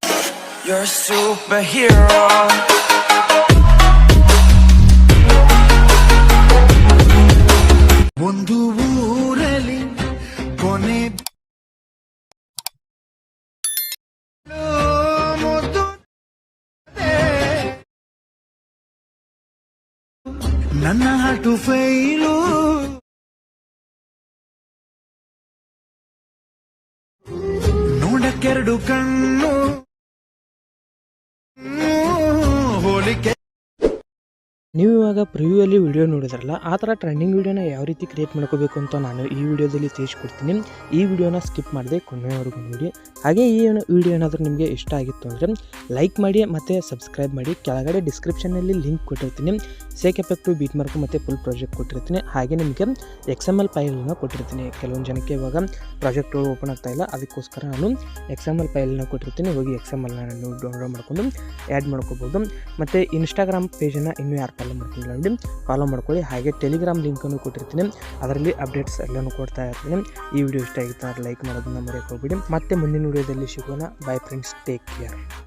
You're a superhero. ಒಂದು ಊರಲ್ಲಿ ಕೊನೆ ನನ್ನ ಹಾಟು ಫೈಲು ನೋಡಕ್ಕೆರಡು ಕಣ್ಣು ಹೋಲಿಕೆ. ನೀವು ಇವಾಗ ಪ್ರಿವ್ಯೂಯಲ್ಲಿ ವಿಡಿಯೋ ನೋಡಿದ್ರಲ್ಲ, ಆ ಥರ ಟ್ರೆಂಡಿಂಗ್ ವಿಡಿಯೋನ ಯಾವ ರೀತಿ ಕ್ರಿಯೇಟ್ ಮಾಡ್ಕೋಬೇಕು ಅಂತ ನಾನು ಈ ವಿಡಿಯೋದಲ್ಲಿ ತಿಳಿಸ್ಕೊಡ್ತೀನಿ. ಈ ವಿಡಿಯೋನ ಸ್ಕಿಪ್ ಮಾಡದೆ ಕೊನೆಯವರೆಗೂ ನೋಡಿ. ಹಾಗೆ ಈ ವಿಡಿಯೋ ಏನಾದರೂ ನಿಮಗೆ ಇಷ್ಟ ಆಗಿತ್ತು ಅಂದರೆ ಲೈಕ್ ಮಾಡಿ ಮತ್ತು ಸಬ್ಸ್ಕ್ರೈಬ್ ಮಾಡಿ. ಕೆಳಗಡೆ ಡಿಸ್ಕ್ರಿಪ್ಷನಲ್ಲಿ ಲಿಂಕ್ ಕೊಟ್ಟಿರ್ತೀನಿ, ಸೇಕ್ ಎಫೆಕ್ಟು, ಬೀಟ್ ಮಾರ್ಕು ಮತ್ತು ಫುಲ್ ಪ್ರಾಜೆಕ್ಟ್ ಕೊಟ್ಟಿರ್ತೀನಿ. ಹಾಗೆ ನಿಮಗೆ XML ಫೈಲನ್ನು ಕೊಟ್ಟಿರ್ತೀನಿ. ಕೆಲವೊಂದು ಜನಕ್ಕೆ ಇವಾಗ ಪ್ರಾಜೆಕ್ಟ್ಗಳು ಓಪನ್ ಆಗ್ತಾ ಇಲ್ಲ, ಅದಕ್ಕೋಸ್ಕರ ನಾನು XML ಫೈಲನ್ನು ಕೊಟ್ಟಿರ್ತೀನಿ. ಹೋಗಿ XMLನ ನೀವು ಡೌನ್ಲೋಡ್ ಮಾಡ್ಕೊಂಡು ಆ್ಯಡ್ ಮಾಡ್ಕೋಬೋದು. ಮತ್ತು ಇನ್ಸ್ಟಾಗ್ರಾಮ್ ಪೇಜನ್ನು ಇನ್ನೂ ಯಾರು ಫಾಲೋ ಮಾಡ್ಕೊಂಡಿಲ್ಲ ನೋಡಿ, ಫಾಲೋ ಮಾಡ್ಕೊಳ್ಳಿ. ಹಾಗೆ ಟೆಲಿಗ್ರಾಮ್ ಲಿಂಕನ್ನು ಕೊಟ್ಟಿರ್ತೀನಿ, ಅದರಲ್ಲಿ ಅಪ್ಡೇಟ್ಸ್ ಎಲ್ಲನೂ ಕೊಡ್ತಾ ಇರ್ತೀನಿ. ಈ ವಿಡಿಯೋ ಇಷ್ಟ ಆಗಿತ್ತು ಅಂದರೆ ಲೈಕ್ ಮಾಡೋದನ್ನ ಮರೆಯೋಕೆ ಹೋಗ್ಬಿಡಿ. ಮತ್ತೆ ಮುಂದಿನ ವಿಡಿಯೋದಲ್ಲಿ ಸಿಗೋಣ. By friends, take care.